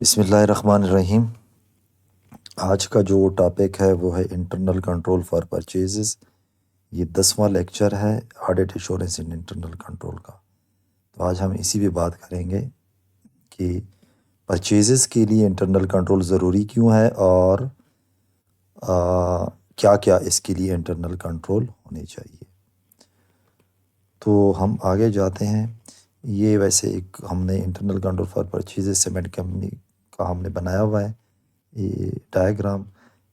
بسم اللہ الرحمن الرحیم۔ آج کا جو ٹاپک ہے وہ ہے انٹرنل کنٹرول فار پرچیزز۔ یہ 10واں لیکچر ہے آڈٹ ایشورنس ان انٹرنل کنٹرول کا۔ تو آج ہم اسی پہ بات کریں گے کہ پرچیزز کے لیے انٹرنل کنٹرول ضروری کیوں ہے اور کیا کیا اس کے لیے انٹرنل کنٹرول ہونے چاہیے۔ تو ہم آگے جاتے ہیں۔ یہ ویسے ایک ہم نے internal control for purchases cement company کا ہم نے بنایا ہوا ہے یہ ڈائیگرام۔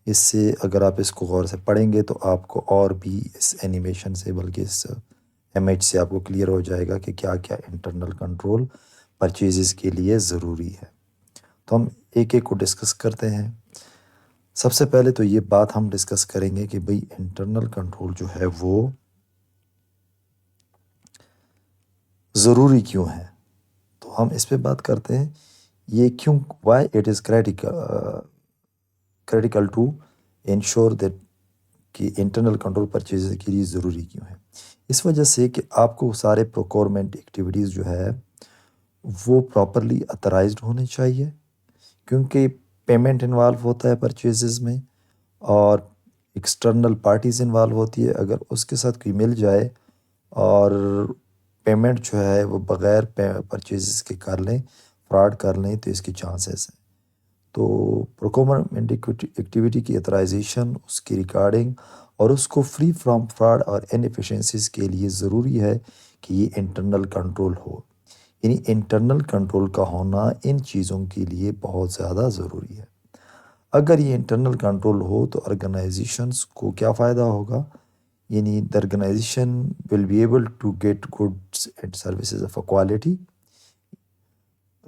اس سے اگر آپ اس کو غور سے پڑھیں گے تو آپ کو اور بھی اس اینیمیشن سے بلکہ اس امیج سے آپ کو کلیئر ہو جائے گا کہ کیا کیا انٹرنل کنٹرول پرچیزز کے لیے ضروری ہے۔ تو ہم ایک ایک کو ڈسکس کرتے ہیں۔ سب سے پہلے تو یہ بات ہم ڈسکس کریں گے کہ بھئی انٹرنل کنٹرول جو ہے وہ ضروری کیوں ہے۔ تو ہم اس پہ بات کرتے ہیں یہ کیوں why it is critical to ensure that کہ انٹرنل کنٹرول پرچیز کے لیے ضروری کیوں ہے۔ اس وجہ سے کہ آپ کو سارے پروکورمنٹ ایکٹیویٹیز جو ہے وہ پراپرلی اتھرائزڈ ہونے چاہیے، کیونکہ پیمنٹ انوالو ہوتا ہے پرچیزز میں اور ایکسٹرنل پارٹیز انوالو ہوتی ہے۔ اگر اس کے ساتھ کوئی مل جائے اور پیمنٹ جو ہے وہ بغیر پرچیزز کے کر لیں، فراڈ کر لیں، تو اس کے چانسز ہیں۔ تو پروکورمنٹ ایکٹیویٹی کی اتھرائزیشن، اس کی ریکارڈنگ اور اس کو فری فرام فراڈ اور انیفیشنسیز کے لیے ضروری ہے کہ یہ انٹرنل کنٹرول ہو۔ یعنی انٹرنل کنٹرول کا ہونا ان چیزوں کے لیے بہت زیادہ ضروری ہے۔ اگر یہ انٹرنل کنٹرول ہو تو آرگنائزیشنز کو کیا فائدہ ہوگا؟ یعنی the organization will be able to get goods and services of a quality،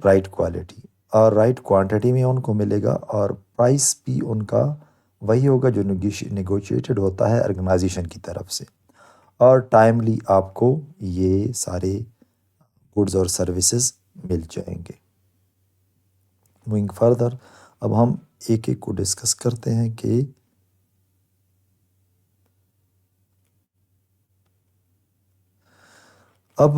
right quality اور رائٹ کوانٹٹی میں ان کو ملے گا، اور پرائس بھی ان کا وہی ہوگا جو نیگوشیٹڈ ہوتا ہے آرگنائزیشن کی طرف سے، اور ٹائملی آپ کو یہ سارے گڈز اور سروسز مل جائیں گے۔ موونگ فردر، اب ہم ایک ایک کو ڈسکس کرتے ہیں کہ اب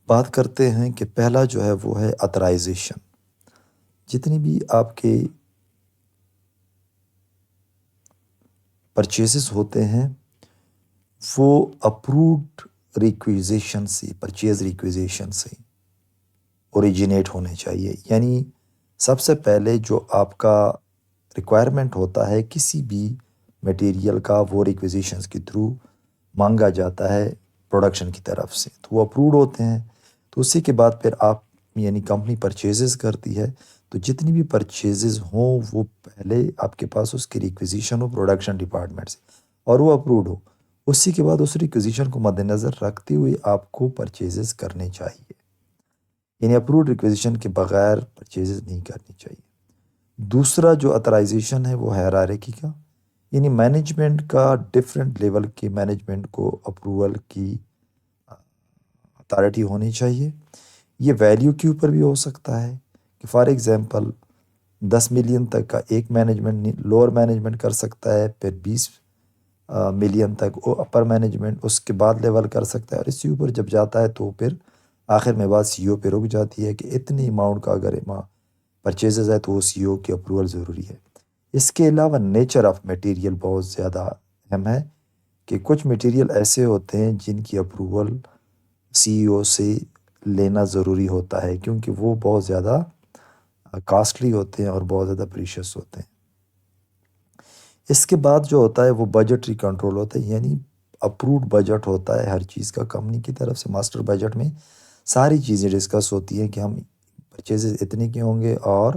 بات کرتے ہیں کہ پہلا جو ہے وہ ہے اتھرائزیشن۔ جتنی بھی آپ کے پرچیزز ہوتے ہیں وہ اپروڈ ریکویزیشن سے، پرچیز ریکویزیشن سے اوریجنیٹ ہونے چاہیے۔ یعنی سب سے پہلے جو آپ کا ریکوائرمنٹ ہوتا ہے کسی بھی میٹیریل کا، وہ ریکویزیشنز کے تھرو مانگا جاتا ہے پروڈکشن کی طرف سے، تو وہ اپروڈ ہوتے ہیں۔ تو اسی کے بعد پھر آپ یعنی کمپنی پرچیزز کرتی ہے، تو جتنی بھی پرچیزز ہوں وہ پہلے آپ کے پاس اس کی ریکویزیشن ہو پروڈکشن ڈپارٹمنٹ سے اور وہ اپروڈ ہو۔ اسی کے بعد اس ریکویزیشن کو مد نظر رکھتے ہوئے آپ کو پرچیزز کرنے چاہیے۔ یعنی اپروڈ ریکویزیشن کے بغیر پرچیزز نہیں کرنی چاہیے۔ دوسرا جو اتھرائزیشن ہے وہ ہے ہیرارکی کا، یعنی مینجمنٹ کا ڈفرینٹ لیول کے مینجمنٹ کو اپروول کی اتھارٹی ہونی چاہیے۔ یہ ویلیو کے اوپر بھی ہو سکتا ہے کہ فار ایگزامپل 10 ملین تک کا ایک مینجمنٹ لوور مینجمنٹ کر سکتا ہے، پھر 20 ملین تک وہ اپر مینجمنٹ اس کے بعد لیول کر سکتا ہے، اور اسی اوپر جب جاتا ہے تو پھر آخر میں بات سی او پہ رک جاتی ہے کہ اتنی اماؤنٹ کا اگر پرچیزز ہے تو وہ سی او کی اپروول ضروری ہے۔ اس کے علاوہ نیچر آف میٹیریل بہت زیادہ اہم ہے کہ کچھ میٹیریل ایسے ہوتے ہیں جن کی اپروول سی او سے لینا ضروری ہوتا ہے، کیونکہ وہ بہت زیادہ کاسٹلی ہوتے ہیں اور بہت زیادہ پریشیس ہوتے ہیں۔ اس کے بعد جو ہوتا ہے وہ بجٹری کنٹرول ہوتا ہے، یعنی اپروڈ بجٹ ہوتا ہے ہر چیز کا کمپنی کی طرف سے۔ ماسٹر بجٹ میں ساری چیزیں ڈسکس ہوتی ہیں کہ ہم پرچیزز اتنے کے ہوں گے اور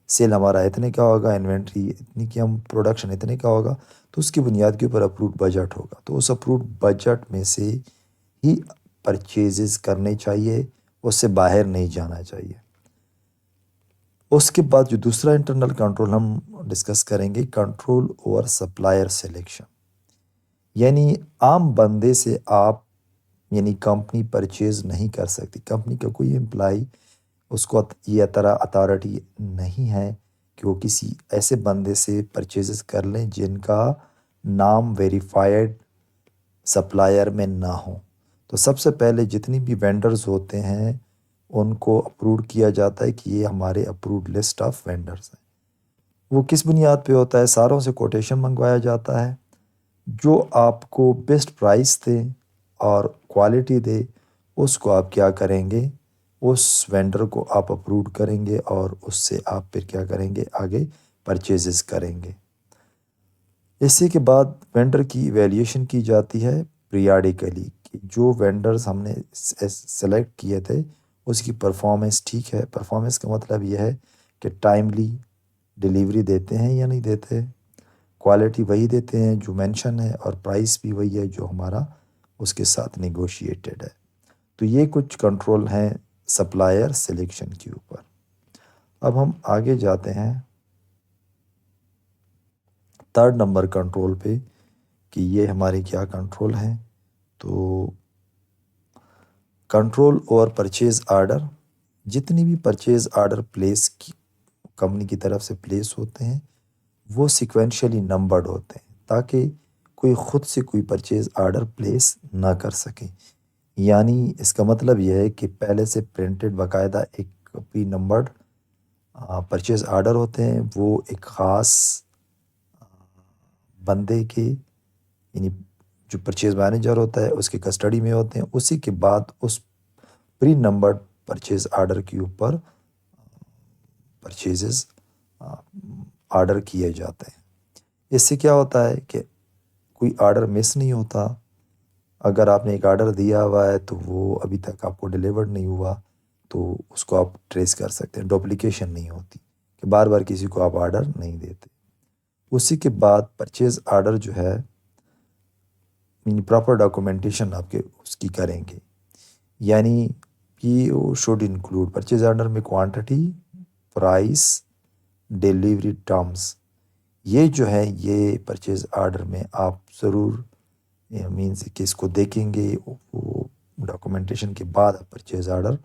سیل ہمارا اتنے کا ہوگا، انوینٹری اتنی کی، ہم پروڈکشن اتنے کا ہوگا، تو اس کی بنیاد کے اوپر اپروڈ بجٹ ہوگا۔ تو اس اپروڈ بجٹ میں سے ہی پرچیزز کرنے چاہیے، اس سے باہر نہیں جانا چاہیے۔ اس کے بعد جو دوسرا انٹرنل کنٹرول ہم ڈسکس کریں گے، کنٹرول اوور سپلائر سلیکشن۔ یعنی عام بندے سے آپ یعنی کمپنی پرچیز نہیں کر سکتی، کمپنی کا کوئی امپلائی اس کو یہ طرح اتھارٹی نہیں ہے کہ وہ کسی ایسے بندے سے پرچیزز کر لیں جن کا نام ویریفائڈ سپلائر میں نہ ہو۔ تو سب سے پہلے جتنی بھی وینڈرز ہوتے ہیں ان کو اپروڈ کیا جاتا ہے کہ یہ ہمارے اپروڈ لسٹ آف وینڈرز ہیں۔ وہ کس بنیاد پہ ہوتا ہے؟ ساروں سے کوٹیشن منگوایا جاتا ہے، جو آپ کو بیسٹ پرائس دے اور کوالٹی دے اس کو آپ کیا کریں گے، اس وینڈر کو آپ اپروڈ کریں گے اور اس سے آپ پھر کیا کریں گے، آگے پرچیزز کریں گے۔ اسی کے بعد وینڈر کی ایویلیویشن کی جاتی ہے پیریاڈیکلی، کہ جو وینڈرز ہم نے سلیکٹ کیے تھے اس کی پرفارمنس ٹھیک ہے۔ پرفارمنس کا مطلب یہ ہے کہ ٹائملی ڈیلیوری دیتے ہیں یا نہیں دیتے، کوالٹی وہی دیتے ہیں جو مینشن ہے، اور پرائس بھی وہی ہے جو ہمارا اس کے ساتھ نیگوشیٹڈ ہے۔ تو یہ کچھ کنٹرول ہیں سپلائر سلیکشن کے اوپر۔ اب ہم آگے جاتے ہیں 3rd نمبر کنٹرول پہ، کہ یہ ہمارے کیا کنٹرول ہیں۔ تو کنٹرول اوور پرچیز آرڈر، جتنی بھی پرچیز آرڈر پلیس کی کمپنی کی طرف سے پلیس ہوتے ہیں وہ سیکوینشلی نمبرڈ ہوتے ہیں، تاکہ کوئی خود سے کوئی پرچیز آرڈر پلیس نہ کر سکے۔ یعنی اس کا مطلب یہ ہے کہ پہلے سے پرنٹڈ باقاعدہ ایک پری نمبرڈ پرچیز آرڈر ہوتے ہیں، وہ ایک خاص بندے کے، یعنی جو پرچیز مینیجر ہوتا ہے اس کے کسٹڈی میں ہوتے ہیں۔ اسی کے بعد اس پری نمبرڈ پرچیز آرڈر کے اوپر پرچیزز آرڈر کیے جاتے ہیں۔ اس سے کیا ہوتا ہے کہ کوئی آرڈر مس نہیں ہوتا۔ اگر آپ نے ایک آرڈر دیا ہوا ہے تو وہ ابھی تک آپ کو ڈیلیورڈ نہیں ہوا تو اس کو آپ ٹریس کر سکتے ہیں، ڈپلیکیشن نہیں ہوتی کہ بار بار کسی کو آپ آرڈر نہیں دیتے۔ اسی کے بعد پرچیز آرڈر جو ہے یعنی پراپر ڈاکومنٹیشن آپ کے اس کی کریں گے، یعنی پی او شوڈ انکلوڈ پرچیز آرڈر میں کوانٹٹی، پرائس، ڈیلیوری ٹرمز، یہ جو ہے یہ پرچیز آرڈر میں آپ ضرور مینس کہ اس کو دیکھیں گے، وہ ڈاکومنٹیشن کے بعد آپ پرچیز آرڈر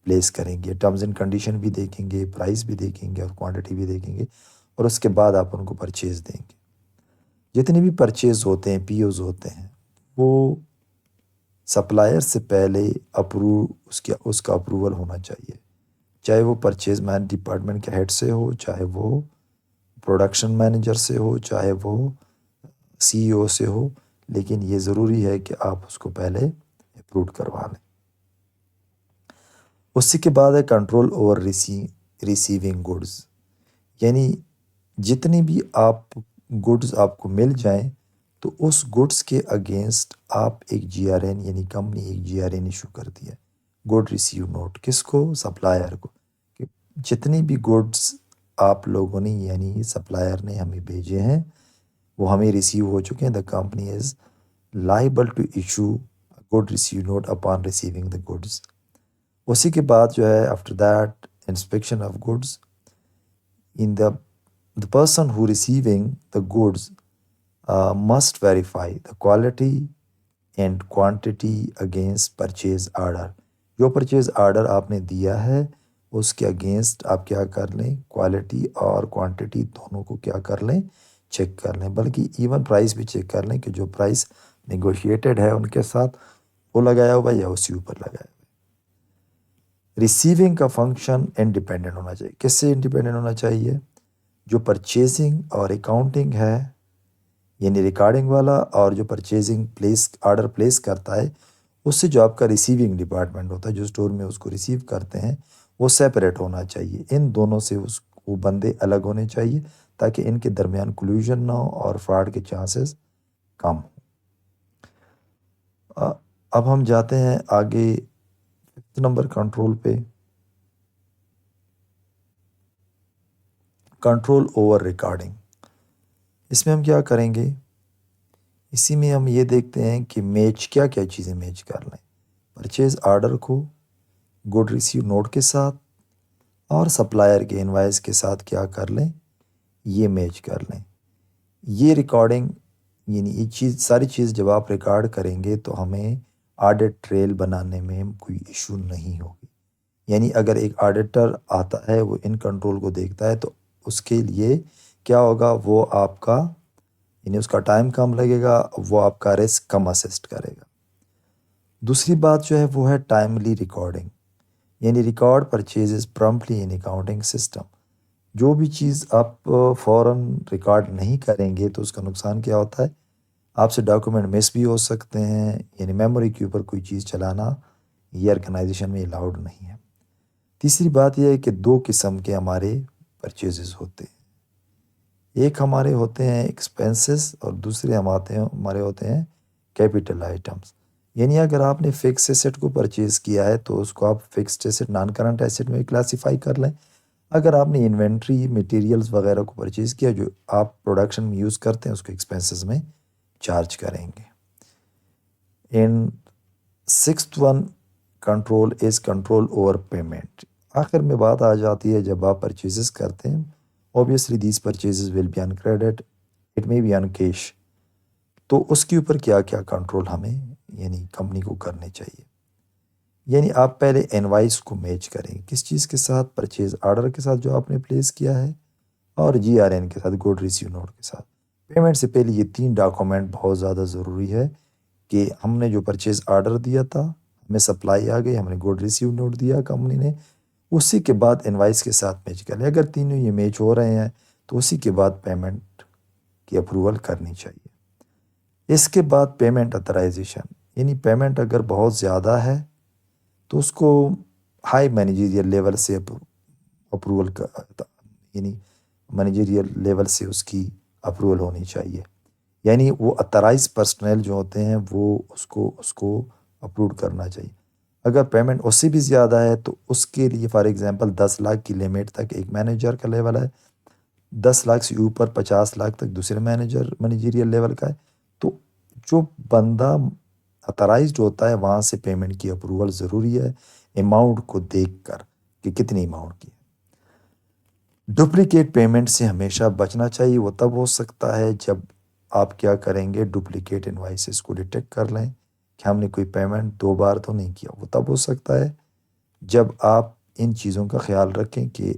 پلیس کریں گے، ٹرمز اینڈ کنڈیشن بھی دیکھیں گے، پرائس بھی دیکھیں گے اور کوانٹٹی بھی دیکھیں گے، اور اس کے بعد آپ ان کو پرچیز دیں گے۔ جتنے بھی پرچیز ہوتے ہیں، پی اوز ہوتے ہیں، وہ سپلائر سے پہلے اس کا اپروول ہونا چاہیے، چاہے وہ پرچیز مین ڈپارٹمنٹ کے ہیڈ سے ہو، چاہے وہ پروڈکشن مینیجر سے ہو، چاہے وہ سی ای او سے ہو، لیکن یہ ضروری ہے کہ آپ اس کو پہلے اپروو کروا لیں۔ اسی کے بعد ہے کنٹرول اوور ریسیونگ گڈز، یعنی جتنی بھی گڈز آپ کو مل جائیں تو اس گڈز کے اگینسٹ آپ ایک جی آر این، یعنی کمپنی ایک جی آر این ایشو کرتی ہے، گڈ ریسیو نوٹ، کس کو؟ سپلائر کو، کہ جتنی بھی گڈز آپ لوگوں نے یعنی سپلائر نے ہمیں بھیجے ہیں وہ ہمیں ریسیو ہو چکے ہیں، the company is liable to issue good receive note upon receiving the goods. اسی کے بعد جو ہے after that inspection of goods in the person who receiving the goods must verify the quality and quantity against purchase order. جو purchase order آپ نے دیا ہے اس کے اگینسٹ آپ کیا کر لیں، کوالٹی اور کوانٹٹی دونوں کو کیا کر لیں، چیک کر لیں، بلکہ ایون پرائس بھی چیک کر لیں کہ جو پرائس نیگوشیٹڈ ہے ان کے ساتھ وہ لگایا ہوا یا اسی اوپر لگایا ہوا۔ ریسیونگ کا فنکشن انڈیپینڈنٹ ہونا چاہیے۔ کس سے انڈیپینڈنٹ ہونا چاہیے؟ جو پرچیزنگ اور اکاؤنٹنگ ہے یعنی ریکارڈنگ والا، اور جو پرچیزنگ آرڈر پلیس کرتا ہے اس سے جو آپ کا ریسیونگ ڈپارٹمنٹ ہوتا ہے جو اسٹور میں اس کو ریسیو کرتے ہیں وہ سیپریٹ ہونا چاہیے۔ ان دونوں سے وہ بندے الگ ہونے چاہیے تاکہ ان کے درمیان کلیوژن نہ ہو اور فراڈ کے چانسز کم ہوں۔ اب ہم جاتے ہیں آگے 5 نمبر کنٹرول پہ، کنٹرول اوور ریکارڈنگ۔ اس میں ہم کیا کریں گے، اسی میں ہم یہ دیکھتے ہیں کہ میچ کیا کیا چیزیں میچ کر لیں، پرچیز آرڈر کو گڈ ریسیو نوٹ کے ساتھ اور سپلائر کے انوائس کے ساتھ کیا کر لیں، یہ میچ کر لیں۔ یہ ریکارڈنگ یعنی یہ ساری چیز جب آپ ریکارڈ کریں گے تو ہمیں آڈٹ ٹریل بنانے میں کوئی ایشو نہیں ہوگی۔ یعنی اگر ایک آڈیٹر آتا ہے وہ ان کنٹرول کو دیکھتا ہے تو اس کے لیے کیا ہوگا، وہ آپ کا یعنی اس کا ٹائم کم لگے گا، وہ آپ کا رسک کم اسسٹ کرے گا۔ دوسری بات جو ہے وہ ہے ٹائملی ریکارڈنگ، یعنی record purchases پرمپٹلی in accounting system. جو بھی چیز آپ فوراً ریکارڈ نہیں کریں گے تو اس کا نقصان کیا ہوتا ہے، آپ سے ڈاکومنٹ مس بھی ہو سکتے ہیں. یعنی میموری کے اوپر کوئی چیز چلانا یہ آرگنائزیشن میں الاؤڈ نہیں ہے. تیسری بات یہ ہے کہ دو قسم کے ہمارے پرچیزز ہوتے ہیں. ایک ہمارے ہوتے ہیں ایکسپینسز اور دوسرے ہمارے ہوتے ہیں کیپٹل آئٹمس. یعنی اگر آپ نے فکس ایسٹ کو پرچیز کیا ہے تو اس کو آپ fixed asset non current asset میں کلاسیفائی کر لیں. اگر آپ نے انوینٹری مٹیریلز وغیرہ کو پرچیز کیا جو آپ پروڈکشن میں یوز کرتے ہیں اس کو ایکسپینسز میں چارج کریں گے. In sixth one control is control over payment. آخر میں بات آ جاتی ہے جب آپ پرچیزز کرتے ہیں obviously these purchases will be on credit, it may be on cash. تو اس کے اوپر کیا کیا کنٹرول ہمیں یعنی کمپنی کو کرنے چاہیے. یعنی آپ پہلے انوائس کو میچ کریں کس چیز کے ساتھ، پرچیز آرڈر کے ساتھ جو آپ نے پلیس کیا ہے اور GRN کے ساتھ، گڈ ریسیو نوٹ کے ساتھ. پیمنٹ سے پہلے یہ 3 ڈاکومنٹ بہت زیادہ ضروری ہے کہ ہم نے جو پرچیز آرڈر دیا تھا ہمیں سپلائی آ گئی، ہم نے گڈ ریسیو نوٹ دیا کمپنی نے، اسی کے بعد انوائس کے ساتھ میچ کر لیں. اگر تینوں یہ میچ ہو رہے ہیں تو اسی کے بعد پیمنٹ کی اپروول کرنی چاہیے. اس کے بعد پیمنٹ اتھرائزیشن، یعنی پیمنٹ اگر بہت زیادہ ہے تو اس کو ہائی مینیجریل لیول سے اپروول یعنی مینیجریل لیول سے اس کی اپروول ہونی چاہیے. یعنی وہ اتھرائز پرسنل جو ہوتے ہیں وہ اس کو اپروو کرنا چاہیے. اگر پیمنٹ اس سے بھی زیادہ ہے تو اس کے لیے فار ایگزامپل 10 لاکھ کی لیمٹ تک ایک مینیجر کا لیول ہے، 10 لاکھ سے اوپر 50 لاکھ تک دوسرے مینیجریل لیول کا ہے. تو جو بندہ اتھرائزڈ ہوتا ہے وہاں سے پیمنٹ کی اپروول ضروری ہے اماؤنٹ کو دیکھ کر کہ کتنی اماؤنٹ کی ہے. ڈپلیکیٹ پیمنٹ سے ہمیشہ بچنا چاہیے. وہ تب ہو سکتا ہے جب آپ کیا کریں گے، ڈپلیکیٹ انوائسز کو ڈیٹیکٹ کر لیں کہ ہم نے کوئی پیمنٹ 2 بار تو نہیں کیا. وہ تب ہو سکتا ہے جب آپ ان چیزوں کا خیال رکھیں کہ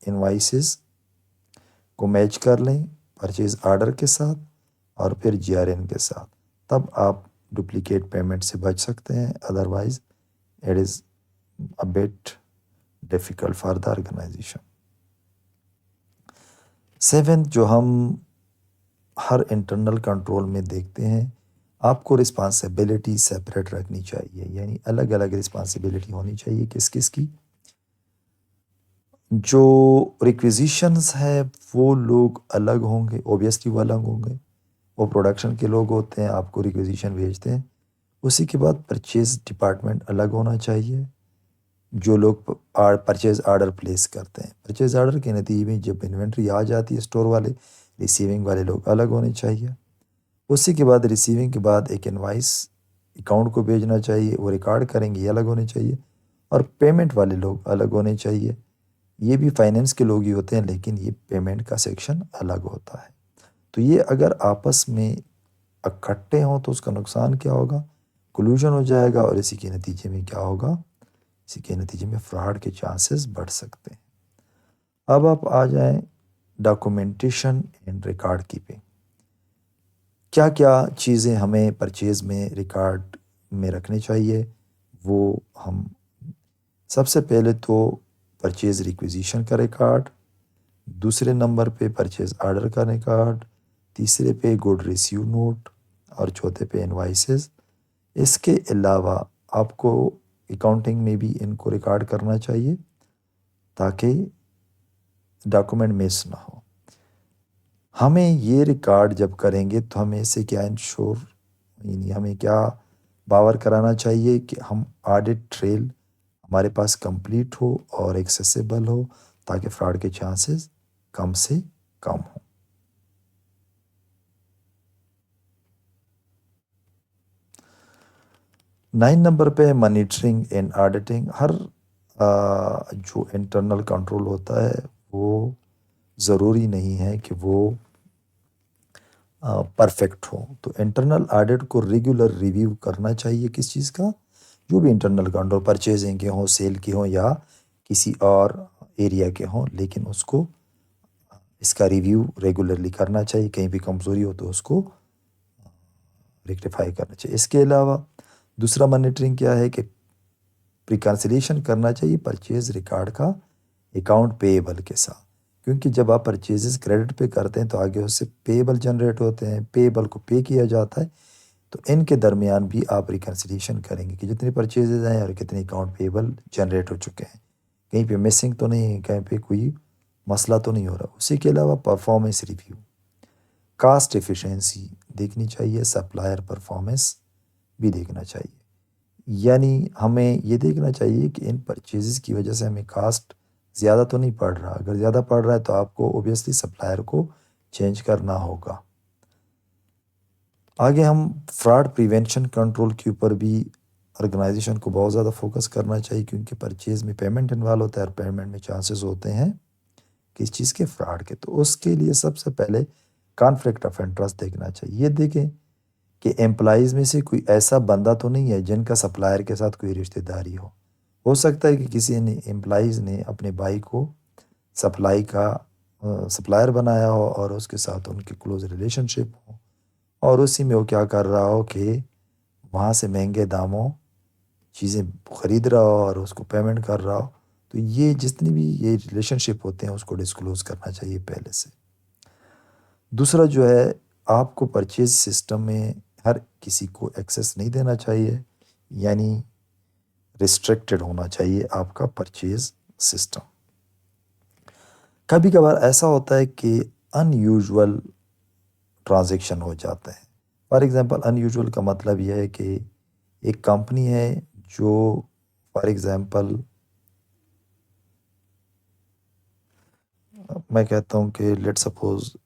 انوائسز کو میچ کر لیں پرچیز آرڈر کے ساتھ اور پھر GRN کے ساتھ. تب آپ ڈپلیکیٹ پیمنٹ سے بچ سکتے ہیں. Otherwise it is a bit difficult for the organization. 7 جو ہم ہر انٹرنل کنٹرول میں دیکھتے ہیں، آپ کو رسپانسبلٹی سیپریٹ رکھنی چاہیے. یعنی الگ الگ رسپانسبلٹی ہونی چاہیے کس کس کی. جو ریکویزیشنز ہیں وہ لوگ الگ ہوں گے، اوبیسلی وہ الگ ہوں گے. وہ پروڈکشن کے لوگ ہوتے ہیں، آپ کو ریکویزیشن بھیجتے ہیں. اسی کے بعد پرچیز ڈپارٹمنٹ الگ ہونا چاہیے. جو لوگ پرچیز آرڈر پلیس کرتے ہیں، پرچیز آرڈر کے نتیجے میں جب انوینٹری آ جاتی ہے اسٹور والے، ریسیونگ والے لوگ الگ ہونے چاہیے. اسی کے بعد ریسیونگ کے بعد ایک انوائس اکاؤنٹ کو بھیجنا چاہیے، وہ ریکارڈ کریں گے، یہ الگ ہونے چاہیے. اور پیمنٹ والے لوگ الگ ہونے چاہیے. یہ بھی فائنینس کے لوگ ہی ہوتے ہیں لیکن یہ پیمنٹ کا سیکشن الگ ہوتا ہے. تو یہ اگر آپس میں اکٹھے ہوں تو اس کا نقصان کیا ہوگا، کلوژن ہو جائے گا، اور اسی کے نتیجے میں کیا ہوگا، اسی کے نتیجے میں فراڈ کے چانسز بڑھ سکتے ہیں. اب آپ آ جائیں ڈاکومنٹیشن اینڈ ریکارڈ کیپنگ. کیا کیا چیزیں ہمیں پرچیز میں ریکارڈ میں رکھنے چاہیے. وہ ہم سب سے پہلے تو پرچیز ریکویزیشن کا ریکارڈ، دوسرے نمبر پہ پرچیز آرڈر کا ریکارڈ، تیسرے پہ گڈ ریسیو نوٹ، اور چوتھے پہ انوائسز. اس کے علاوہ آپ کو اکاؤنٹنگ میں بھی ان کو ریکارڈ کرنا چاہیے تاکہ ڈاکومنٹ مس نہ ہو. ہمیں یہ ریکارڈ جب کریں گے تو ہمیں اسے کیا انشور یعنی ہمیں کیا باور کرانا چاہیے کہ ہم آڈٹ ٹریل ہمارے پاس کمپلیٹ ہو اور ایکسیسیبل ہو تاکہ فراڈ کے چانسز کم سے کم ہوں. نائن نمبر پہ مانیٹرنگ اینڈ آڈیٹنگ. ہر جو انٹرنل کنٹرول ہوتا ہے وہ ضروری نہیں ہے کہ وہ پرفیکٹ ہو. تو انٹرنل آڈٹ کو ریگولر ریویو کرنا چاہیے کس چیز کا، جو بھی انٹرنل کنٹرول پرچیزنگ کے ہوں، سیل کے ہوں، یا کسی اور ایریا کے ہوں، لیکن اس کو اس کا ریویو ریگولرلی کرنا چاہیے. کہیں بھی کمزوری ہو تو اس کو ریکٹیفائی کرنا چاہیے. اس کے علاوہ دوسرا مانیٹرنگ کیا ہے کہ ریکنسیلیشن کرنا چاہیے پرچیز ریکارڈ کا اکاؤنٹ پیبل کے ساتھ، کیونکہ جب آپ پرچیزز کریڈٹ پہ کرتے ہیں تو آگے اس سے پیبل جنریٹ ہوتے ہیں، پیبل کو پے کیا جاتا ہے، تو ان کے درمیان بھی آپ ریکنسیلیشن کریں گے کہ جتنی پرچیزز ہیں اور کتنے اکاؤنٹ پیبل جنریٹ ہو چکے ہیں، کہیں پہ مسنگ تو نہیں ہے، کہیں پہ کوئی مسئلہ تو نہیں ہو رہا۔ اسی کے علاوہ پرفارمنس ریویو، کاسٹ ایفیشنسی دیکھنی چاہیے، سپلائر پرفارمنس بھی دیکھنا چاہیے، یعنی ہمیں یہ دیکھنا چاہیے کہ ان پرچیزز کی وجہ سے ہمیں کاسٹ زیادہ تو نہیں پڑ رہا، اگر زیادہ پڑ رہا ہے تو آپ کو اوبیسلی سپلائر کو چینج کرنا ہوگا۔ آگے ہم فراڈ پریونشن کنٹرول کے اوپر بھی آرگنائزیشن کو بہت زیادہ فوکس کرنا چاہیے، کیونکہ پرچیز میں پیمنٹ انوالو ہوتا ہے اور پیمنٹ میں چانسز ہوتے ہیں کس چیز کے، فراڈ کے۔ تو اس کے لیے سب سے پہلے کانفلکٹ آف انٹرسٹ دیکھنا چاہیے، یہ دیکھیں کہ امپلائیز میں سے کوئی ایسا بندہ تو نہیں ہے جن کا سپلائر کے ساتھ کوئی رشتہ داری ہو سکتا ہے کہ کسی نے امپلائیز نے اپنے بھائی کو سپلائی کا سپلائر بنایا ہو اور اس کے ساتھ ان کے کلوز ریلیشن شپ ہو، اور اسی میں وہ کیا کر رہا ہو کہ وہاں سے مہنگے داموں چیزیں خرید رہا ہو اور اس کو پیمنٹ کر رہا ہو، تو یہ جتنی بھی یہ ریلیشن شپ ہوتے ہیں اس کو ڈسکلوز کرنا چاہیے پہلے سے۔ دوسرا جو ہے، آپ کو پرچیز سسٹم میں ہر کسی کو ایکسیس نہیں دینا چاہیے، یعنی ریسٹرکٹڈ ہونا چاہیے آپ کا پرچیز سسٹم۔ کبھی کبھار ایسا ہوتا ہے کہ ان یوزول ٹرانزیکشن ہو جاتے ہیں۔ فار ایگزامپل ان یوزول کا مطلب یہ ہے کہ ایک کمپنی ہے جو فار ایگزامپل میں کہتا ہوں کہ لیٹ سپوز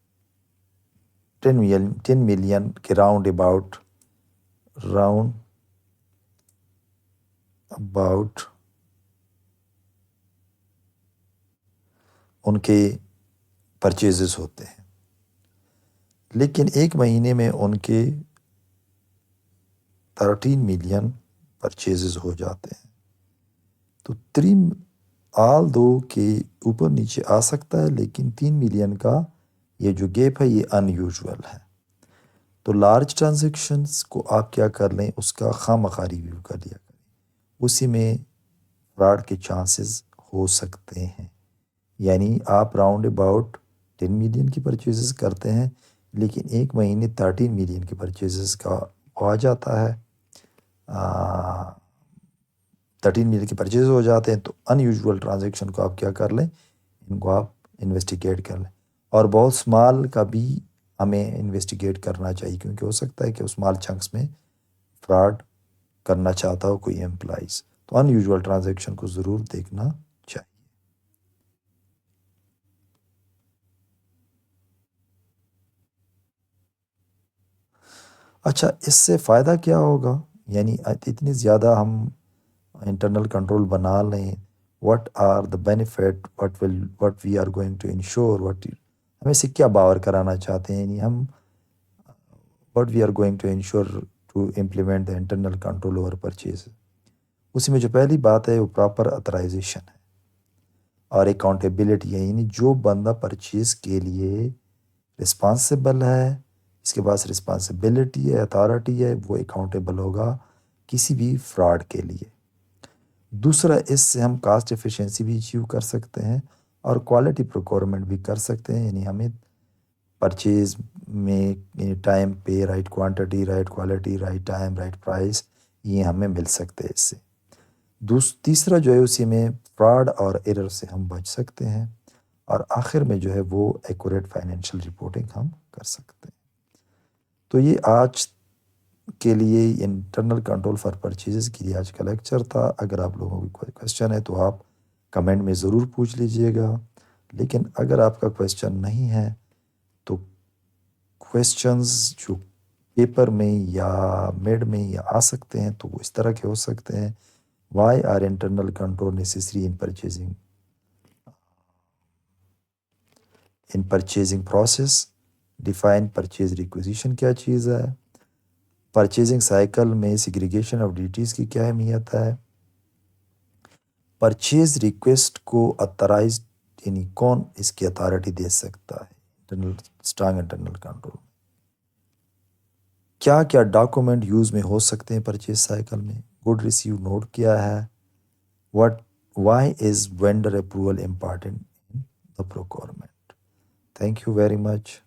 10 ملین کے راؤنڈ اباؤٹ ان کے پرچیزز ہوتے ہیں، لیکن ایک مہینے میں ان کے 13 ملین پرچیزز ہو جاتے ہیں، تو 3 آل دو کے اوپر نیچے آ سکتا ہے، لیکن 3 ملین کا یہ جو گیپ ہے یہ ان یوزول ہے۔ تو لارج ٹرانزیکشنز کو آپ کیا کر لیں، اس کا خواہ ریویو کر لیا کریں، اسی میں فراڈ کے چانسز ہو سکتے ہیں۔ یعنی آپ راؤنڈ اباؤٹ 10 ملین کی پرچیزز کرتے ہیں، لیکن ایک مہینے 13 ملین کی پرچیزز کا آ جاتا ہے، 13 ملین کی پرچیز ہو جاتے ہیں، تو ان یوزول ٹرانزیکشن کو آپ کیا کر لیں، ان کو آپ انویسٹیگیٹ کر لیں، اور بہت سمال کا بھی ہمیں انویسٹیگیٹ کرنا چاہیے، کیونکہ ہو سکتا ہے کہ اس سمال چنکس میں فراڈ کرنا چاہتا ہو کوئی امپلائیز، تو ان یوزول ٹرانزیکشن کو ضرور دیکھنا چاہیے۔ اچھا، اس سے فائدہ کیا ہوگا، یعنی اتنی زیادہ ہم انٹرنل کنٹرول بنا لیں، what are the benefit, what we are going to ensure, ہم اسے کیا باور کرانا چاہتے ہیں، یعنی ہم what we are going to ensure to implement the internal control over purchase۔ اسی میں جو پہلی بات ہے وہ پراپر اتھرائزیشن ہے اور اکاؤنٹیبلٹی ہے، یعنی جو بندہ پرچیز کے لیے رسپانسیبل ہے، اس کے پاس رسپانسبلٹی ہے، اتھارٹی ہے، وہ اکاؤنٹیبل ہوگا کسی بھی فراڈ کے لیے۔ دوسرا، اس سے ہم کاسٹ ایفیشنسی بھی اچیو کر سکتے ہیں اور کوالٹی پروکورمنٹ بھی کر سکتے ہیں، یعنی ہمیں پرچیز میں ٹائم پہ right quantity, right quality, right time, right price, یہ ہمیں مل سکتے ہیں اس سے۔ تیسرا جو ہے، اسی میں فراڈ اور ایرر سے ہم بچ سکتے ہیں، اور آخر میں جو ہے وہ ایکوریٹ فائنینشیل رپورٹنگ ہم کر سکتے ہیں۔ تو یہ آج کے لیے انٹرنل کنٹرول فار پرچیزز کے لیے آج کا لیکچر تھا۔ اگر آپ لوگوں کو کوئی کویسچن ہے تو آپ کمنٹ میں ضرور پوچھ لیجئے گا، لیکن اگر آپ کا کویسچن نہیں ہے تو کویسچنز جو پیپر میں یا میڈ میں یا آ سکتے ہیں تو وہ اس طرح کے ہو سکتے ہیں: why are internal control necessary in purchasing process, define purchase requisition کیا چیز ہے، پرچیزنگ سائیکل میں سیگریگیشن آف ڈیوٹیز کی کیا اہمیت ہے، پرچیز ریکویسٹ کو اتھرائزڈ یعنی کون اس کی اتھارٹی دے سکتا ہے اسٹرانگ انٹرنل کنٹرول، کیا کیا ڈاکومنٹ یوز میں ہو سکتے ہیں پرچیز سائیکل میں، گڈ ریسیو نوٹ کیا ہے، why is vendor approval important in the procurement? Thank you very much.